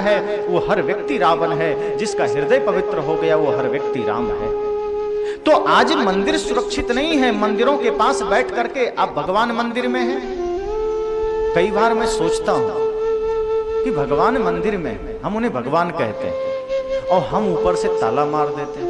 है वो हर व्यक्ति रावण है, जिसका हृदय पवित्र हो गया वो हर व्यक्ति राम है। तो आज मंदिर सुरक्षित नहीं है। मंदिरों के पास बैठ करके आप भगवान मंदिर में हैं। कई बार मैं सोचता हूं कि भगवान मंदिर में, हम उन्हें भगवान कहते हैं और हम ऊपर से ताला मार देते हैं।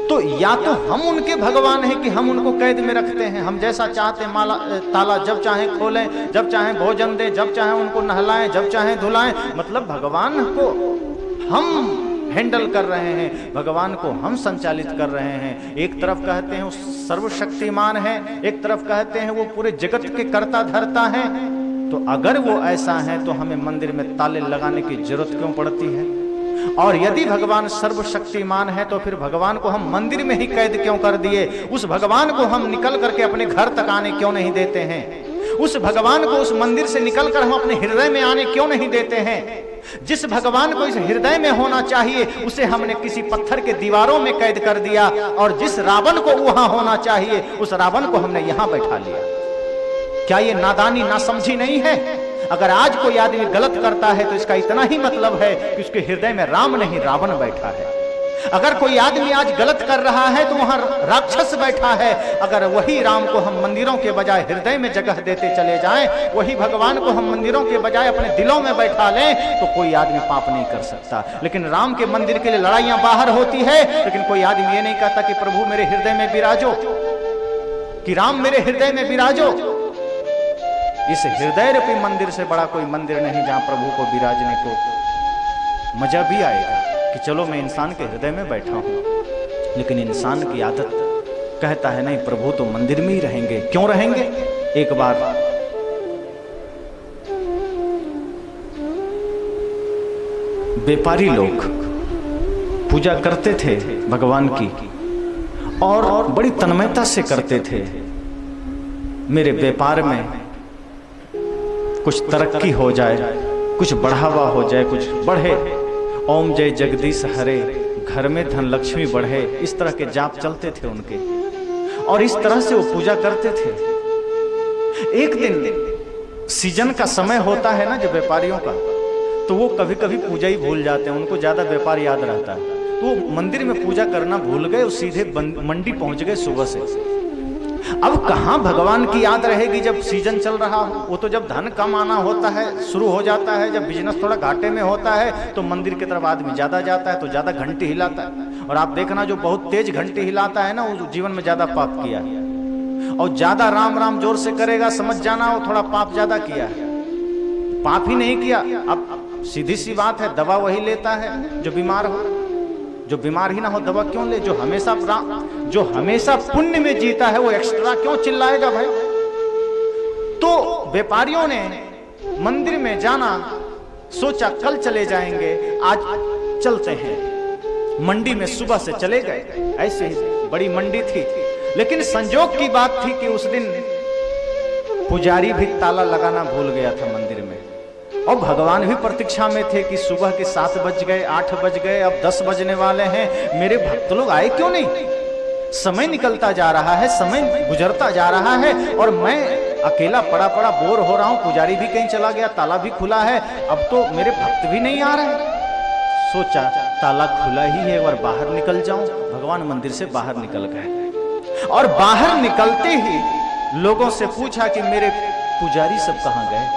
तो या तो हम उनके भगवान हैं कि हम उनको कैद में रखते हैं, हम जैसा चाहते माला ताला जब चाहे खोलें, जब चाहे भोजन दें, जब चाहे उनको नहलाएं, जब चाहे धुलाएं। मतलब भगवान को हम हैंडल कर रहे हैं, भगवान को हम संचालित कर रहे हैं। एक तरफ कहते हैं वो सर्वशक्तिमान है, एक तरफ कहते हैं वो पूरे जगत के कर्ता धर्ता है। तो अगर वो ऐसा है तो हमें मंदिर में ताले लगाने की जरूरत क्यों पड़ती है? और यदि भगवान सर्वशक्तिमान है तो फिर भगवान को हम मंदिर में ही कैद क्यों कर दिए? उस भगवान को हम निकल करके अपने घर तक आने क्यों नहीं देते हैं? उस भगवान को उस मंदिर से निकलकर हम अपने हृदय में आने क्यों नहीं देते हैं? जिस भगवान को इस हृदय में होना चाहिए उसे हमने किसी पत्थर के दीवारों में कैद कर दिया, और जिस रावण को वहां होना चाहिए उस रावण को हमने यहां बैठा लिया। क्या ये नादानी नासमझी नहीं है? अगर आज कोई आदमी गलत करता है तो इसका इतना ही मतलब है कि उसके हृदय में राम नहीं रावण बैठा है। अगर कोई आदमी आज गलत कर रहा है तो वहां राक्षस बैठा है। अगर वही राम को हम मंदिरों के बजाय हृदय में जगह देते चले जाएं, वही भगवान को हम मंदिरों के बजाय अपने दिलों में बैठा लें, तो कोई आदमी पाप नहीं कर सकता। लेकिन राम के मंदिर के लिए लड़ाइयां बाहर होती है, लेकिन कोई आदमी ये नहीं कहता कि प्रभु मेरे हृदय में विराजो, कि राम मेरे हृदय में विराजो। इस हृदय रूपी मंदिर से बड़ा कोई मंदिर नहीं जहां प्रभु को विराजने को मजा भी आएगा कि चलो मैं इंसान के हृदय में बैठा हूं। लेकिन इंसान की आदत कहता है नहीं, प्रभु तो मंदिर में ही रहेंगे। क्यों रहेंगे? एक बार व्यापारी लोग पूजा करते थे भगवान की, और बड़ी तन्मयता से करते थे। मेरे व्यापार में कुछ तरक्की हो जाए, कुछ बढ़ावा हो जाए, कुछ बढ़े, ओम जय जगदीश हरे, घर में धन लक्ष्मी बढ़े, इस तरह के जाप चलते थे उनके, और इस तरह से वो पूजा करते थे। एक दिन सीजन का समय होता है ना जब व्यापारियों का, तो वो कभी कभी पूजा ही भूल जाते हैं, उनको ज्यादा व्यापार याद रहता है। तो वो मंदिर में पूजा करना भूल गए, वो सीधे मंडी पहुंच गए सुबह से। अब कहां भगवान की याद रहेगी जब सीजन चल रहा हो? वो तो जब धन कम आना होता है, शुरू हो जाता है, जब बिजनेस थोड़ा घाटे में होता है तो मंदिर की तरफ आदमी ज्यादा जाता है, तो ज्यादा घंटी हिलाता है। और आप देखना जो बहुत तेज घंटी हिलाता है ना, वो जीवन में ज्यादा पाप किया है। और ज्यादा राम राम जोर से करेगा, समझ जाना वो थोड़ा पाप ज्यादा किया है, पाप ही नहीं किया। अब सीधी सी बात है, दवा वही लेता है जो बीमार हो। जो बीमार ही ना हो दवा क्यों ले? जो हमेशा पुण्य में जीता है वो एक्स्ट्रा क्यों चिल्लाएगा भाई? तो व्यापारियों ने मंदिर में जाना सोचा, कल चले जाएंगे, आज चलते हैं। मंडी में सुबह से चले गए, ऐसे ही बड़ी मंडी थी। लेकिन संजोग की बात थी कि उस दिन पुजारी भी ताला लगाना भूल गया था मंदिर में, और भगवान भी प्रतीक्षा में थे कि सुबह के 7 बज गए, 8 बज गए, अब 10 बजने वाले हैं, मेरे भक्त लोग आए क्यों नहीं? समय निकलता जा रहा है, समय गुजरता जा रहा है, और मैं अकेला पड़ा पड़ा बोर हो रहा हूं। पुजारी भी कहीं चला गया, ताला भी खुला है, अब तो मेरे भक्त भी नहीं आ रहे। सोचा ताला खुला ही है और बाहर निकल जाऊं। भगवान मंदिर से बाहर निकल गए, और बाहर निकलते ही लोगों से पूछा कि मेरे पुजारी सब कहां गए,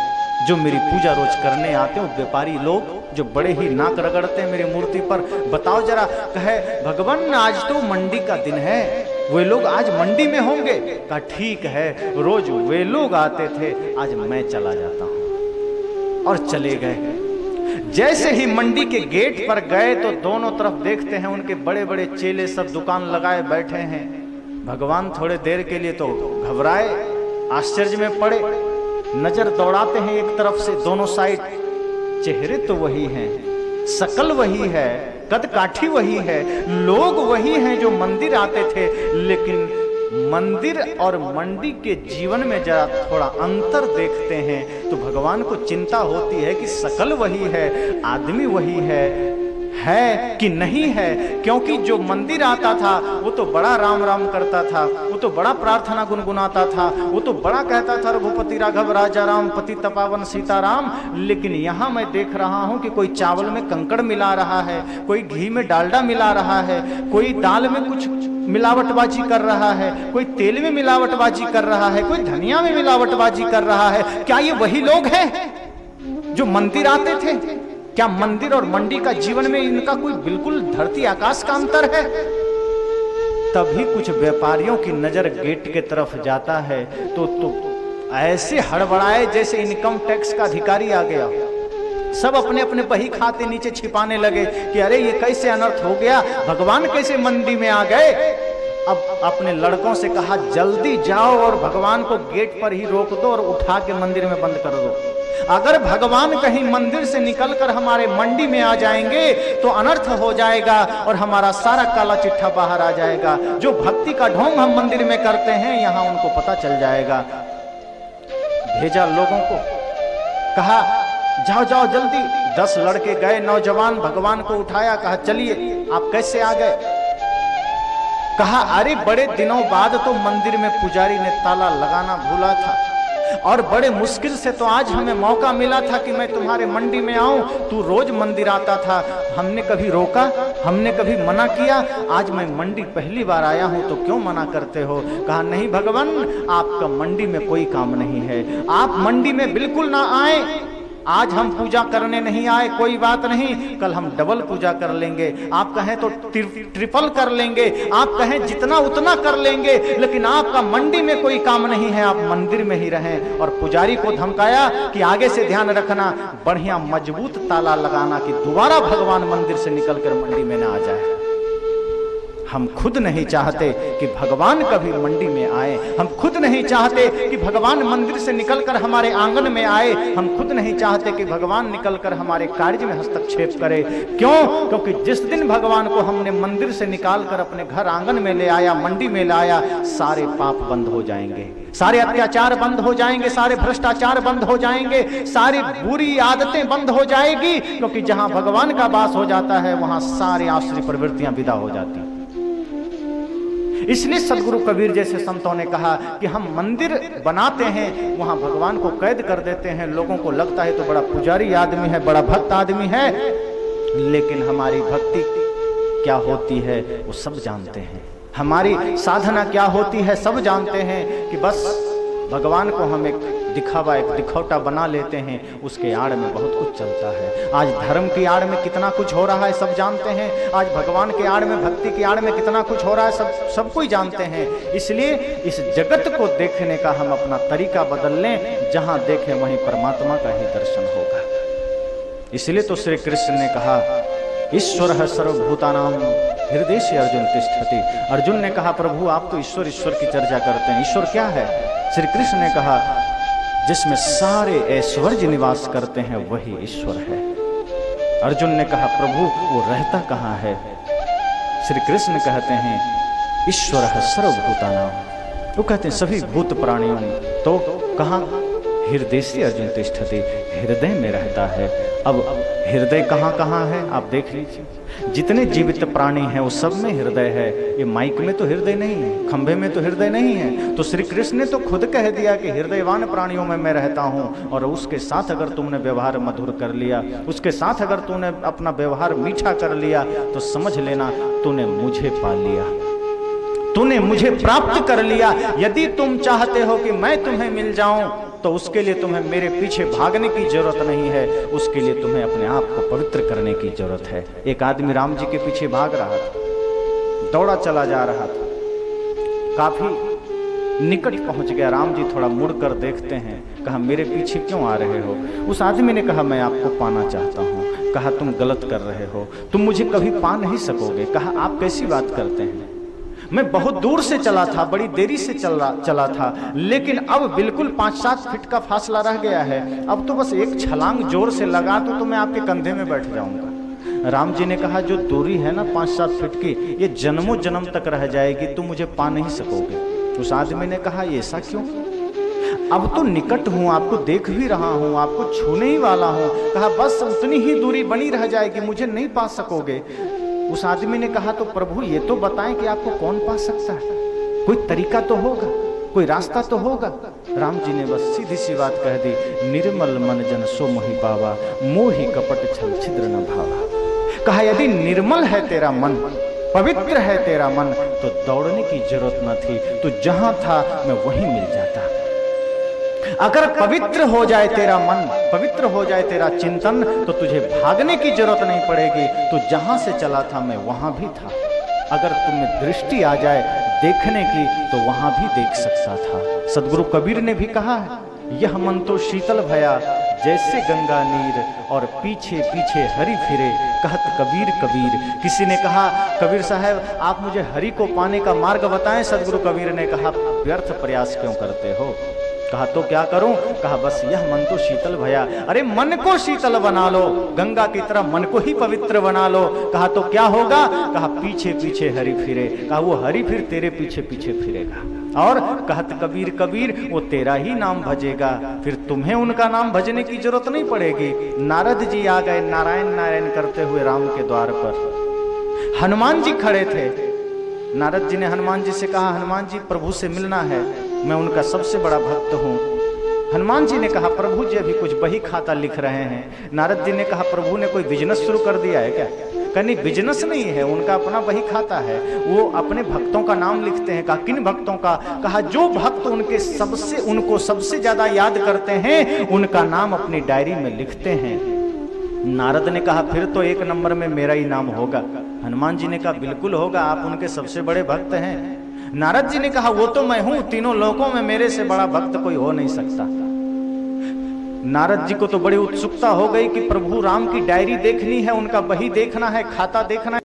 जो मेरी पूजा रोज करने आते हैं, व्यापारी लोग जो बड़े ही नाक रगड़ते हैं मेरी मूर्ति पर, बताओ जरा। कहे भगवान आज तो मंडी का दिन है, वे लोग आज मंडी में होंगे। कहा ठीक है, रोज वे लोग आते थे, आज मैं चला जाता हूं। और चले गए। जैसे ही मंडी के गेट पर गए तो दोनों तरफ देखते हैं उनके बड़े बड़े चेले सब दुकान लगाए बैठे हैं। भगवान थोड़े देर के लिए तो घबराए, आश्चर्य में पड़े, नजर दौड़ाते हैं एक तरफ से दोनों साइड। चेहरे तो वही हैं, शकल वही है, कद काठी वही है, लोग वही हैं जो मंदिर आते थे, लेकिन मंदिर और मंडी के जीवन में जरा थोड़ा अंतर देखते हैं तो भगवान को चिंता होती है कि शकल वही है, आदमी वही है कि नहीं है। क्योंकि जो मंदिर आता था वो तो बड़ा राम राम करता था, वो तो बड़ा प्रार्थना गुनगुनाता था, वो तो बड़ा कहता था रघुपति राघव राजा राम पति तपावन सीताराम। लेकिन यहाँ मैं देख रहा हूँ कि कोई चावल में कंकड़ मिला रहा है, कोई घी में डालडा मिला रहा है, कोई दाल में कुछ मिलावटबाजी कर रहा है, कोई तेल में मिलावटबाजी कर रहा है, कोई धनिया में मिलावटबाजी कर रहा है। क्या ये वही लोग हैं जो मंदिर आते थे? क्या मंदिर और मंडी का जीवन में इनका कोई बिल्कुल धरती आकाश का अंतर है? तभी कुछ व्यापारियों की नजर गेट के तरफ जाता है तो ऐसे हड़बड़ाए जैसे इनकम टैक्स का अधिकारी आ गया। सब अपने अपने बही खाते नीचे छिपाने लगे कि अरे ये कैसे अनर्थ हो गया, भगवान कैसे मंडी में आ गए। अब अपने लड़कों से कहा जल्दी जाओ और भगवान को गेट पर ही रोक दो और उठा के मंदिर में बंद कर दो। अगर भगवान कहीं मंदिर से निकलकर हमारे मंडी में आ जाएंगे तो अनर्थ हो जाएगा और हमारा सारा काला चिट्ठा बाहर आ जाएगा। जो भक्ति का ढोंग हम मंदिर में करते हैं यहां उनको पता चल जाएगा। भेजा लोगों को, कहा जाओ जाओ जल्दी। 10 लड़के गए, नौजवान, भगवान को उठाया, कहा चलिए आप कैसे आ गए। कहा अरे बड़े दिनों बाद तो मंदिर में पुजारी ने ताला लगाना भूला था और बड़े मुश्किल से तो आज हमें मौका मिला था कि मैं तुम्हारे मंडी में आऊं। तू रोज मंदिर आता था, हमने कभी रोका, हमने कभी मना किया? आज मैं मंडी पहली बार आया हूं तो क्यों मना करते हो? कहा नहीं भगवान, आपका मंडी में कोई काम नहीं है, आप मंडी में बिल्कुल ना आए। आज हम पूजा करने नहीं आए, कोई बात नहीं, कल हम डबल पूजा कर लेंगे। आप कहें तो ट्रिपल कर लेंगे, आप कहें जितना उतना कर लेंगे, लेकिन आपका मंडी में कोई काम नहीं है, आप मंदिर में ही रहें। और पुजारी को धमकाया कि आगे से ध्यान रखना, बढ़िया मजबूत ताला लगाना कि दोबारा भगवान मंदिर से निकलकर मंडी में ना आ जाए। हम खुद नहीं चाहते कि भगवान कभी मंडी में आए, हम खुद नहीं चाहते कि भगवान मंदिर से निकलकर हमारे आंगन में आए, हम खुद नहीं चाहते कि भगवान निकलकर हमारे कार्य में हस्तक्षेप करे। क्यों? क्योंकि जिस दिन भगवान को हमने मंदिर से निकालकर अपने घर आंगन में ले आया, मंडी में लाया, सारे पाप बंद हो जाएंगे, सारे अत्याचार बंद हो जाएंगे, सारे भ्रष्टाचार बंद हो जाएंगे, सारी बुरी आदतें बंद हो जाएगी। क्योंकि जहां भगवान का वास हो जाता है वहां सारी आश्री प्रवृत्तियां विदा हो जाती हैं। इसलिए सदगुरु कबीर जैसे संतों ने कहा कि हम मंदिर बनाते हैं, वहां भगवान को कैद कर देते हैं। लोगों को लगता है तो बड़ा पुजारी आदमी है, बड़ा भक्त आदमी है, लेकिन हमारी भक्ति क्या होती है वो सब जानते हैं, हमारी साधना क्या होती है सब जानते हैं। कि बस भगवान को हम एक दिखावा, एक दिखौटा बना लेते हैं, उसके आड़ में बहुत कुछ चलता है। आज धर्म की आड़ में कितना कुछ हो रहा है सब जानते हैं, आज भगवान के आड़ में, भक्ति की आड़ में कितना कुछ हो रहा है सब कोई जानते हैं। इसलिए इस जगत को देखने का हम अपना तरीका बदल लें, जहां देखें वहीं परमात्मा का ही दर्शन होगा। इसलिए तो श्री कृष्ण ने कहा ईश्वर है सर्वभूतानां हृदय से अर्जुन तिष्ठति। अर्जुन ने कहा प्रभु आप तो ईश्वर ईश्वर की चर्चा करते हैं, ईश्वर क्या है? श्री कृष्ण ने कहा जिसमें सारे ऐश्वर्य निवास करते हैं वही ईश्वर है। अर्जुन ने कहा प्रभु वो रहता कहाँ है? श्री कृष्ण कहते हैं ईश्वर है सर्वभूतानां, वो कहते हैं सभी भूत प्राणियों। तो कहाँ? हृदय से अर्जुन तिष्ठति, हृदय में रहता है। अब हृदय कहाँ कहाँ है आप देख लीजिए, जितने जीवित प्राणी हैं वो सब में हृदय है। ये माइक में तो हृदय नहीं है, खंभे में तो हृदय नहीं है। तो श्री कृष्ण ने तो खुद कह दिया कि हृदयवान प्राणियों में मैं रहता हूँ, और उसके साथ अगर तुमने व्यवहार मधुर कर लिया, उसके साथ अगर तूने अपना व्यवहार मीठा कर लिया, तो समझ लेना तूने मुझे पा लिया, तूने मुझे प्राप्त कर लिया। यदि तुम चाहते हो कि मैं तुम्हें मिल जाऊं, तो उसके लिए तुम्हें मेरे पीछे भागने की जरूरत नहीं है, उसके लिए तुम्हें अपने आप को पवित्र करने की जरूरत है। एक आदमी राम जी के पीछे भाग रहा था, दौड़ा चला जा रहा था, काफी निकट पहुंच गया। राम जी थोड़ा मुड़कर देखते हैं, कहा मेरे पीछे क्यों आ रहे हो? उस आदमी ने कहा मैं आपको पाना चाहता हूँ। कहा तुम गलत कर रहे हो, तुम मुझे कभी पा नहीं सकोगे। कहा आप कैसी बात करते हैं? मैं बहुत दूर से चला था, बड़ी देरी से चला था, लेकिन अब बिल्कुल 5-7 फीट का फासला रह गया है। अब तो बस एक छलांग जोर से लगा तो मैं आपके कंधे में बैठ जाऊंगा। राम जी ने कहा जो दूरी है ना 5-7 फीट की, ये जन्मों जन्म तक रह जाएगी, तुम मुझे पा नहीं सकोगे। उस आदमी ने कहा ये ऐसा क्यों? अब तो निकट हूं, आपको देख भी रहा हूं, आपको छूने ही वाला हूं। कहा बस उतनी ही दूरी बनी रह जाएगी, मुझे नहीं पा सकोगे। उस आदमी ने कहा तो प्रभु ये तो बताएं कि आपको कौन पा सकता है? कोई तरीका तो होगा, कोई रास्ता तो होगा। राम जी ने बस सीधी सी बात कह दी, निर्मल मन जन सो मोहि पावा, मोहि कपट छल छिद्र न भावा। कहा यदि निर्मल है तेरा मन, पवित्र है तेरा मन, तो दौड़ने की जरूरत न थी, तू जहां था मैं वहीं मिल जाता। अगर पवित्र हो जाए तेरा मन, पवित्र हो जाए तेरा चिंतन, तो तुझे भागने की जरूरत नहीं पड़ेगी, तू जहां से चला था मैं वहां भी था। अगर तुम्हें दृष्टि आ जाए देखने की, तो वहां भी देख सकता था। सदगुरु कबीर ने भी कहा है, यह मन तो शीतल भया जैसे गंगा नीर, और पीछे पीछे हरि फिरे कहत कबीर कबीर। किसी ने कहा, कबीर साहब आप मुझे हरि को पाने का मार्ग बताएं। सदगुरु कबीर ने कहा, व्यर्थ प्रयास क्यों करते हो? कहा तो क्या करूं? कहा बस यह मन तो शीतल भया। अरे मन को शीतल बना लो, गंगा की तरह मन को ही पवित्र बना लो। कहा तो क्या होगा? कहा पीछे पीछे हरि फिरे। कहा वो हरि फिर तेरे पीछे पीछे फिरेगा, और कहत कबीर कबीर, वो तेरा ही नाम भजेगा, फिर तुम्हें उनका नाम भजने की जरूरत नहीं पड़ेगी। नारद जी आ गए नारायण नारायण करते हुए राम के द्वार पर। हनुमान जी खड़े थे। नारद जी ने हनुमान जी से कहा, हनुमान जी प्रभु से मिलना है, मैं उनका सबसे बड़ा भक्त हूँ। हनुमान जी ने कहा, प्रभु जी अभी कुछ बही खाता लिख रहे हैं। नारद जी ने कहा, प्रभु ने कोई बिजनेस शुरू कर दिया है क्या? कहनी बिजनेस नहीं है, उनका अपना बही खाता है, वो अपने भक्तों का नाम लिखते हैं। कहा किन भक्तों का? कहा जो भक्त उनको सबसे ज्यादा याद करते हैं, उनका नाम अपनी डायरी में लिखते हैं। नारद ने कहा, फिर तो एक नंबर में मेरा ही नाम होगा। हनुमान जी ने कहा, बिल्कुल होगा, आप उनके सबसे बड़े भक्त हैं। नारद जी ने कहा, वो तो मैं हूं, तीनों लोकों में मेरे से बड़ा भक्त कोई हो नहीं सकता। नारद जी को तो बड़ी उत्सुकता हो गई कि प्रभु राम की डायरी देखनी है, उनका बही देखना है, खाता देखना है।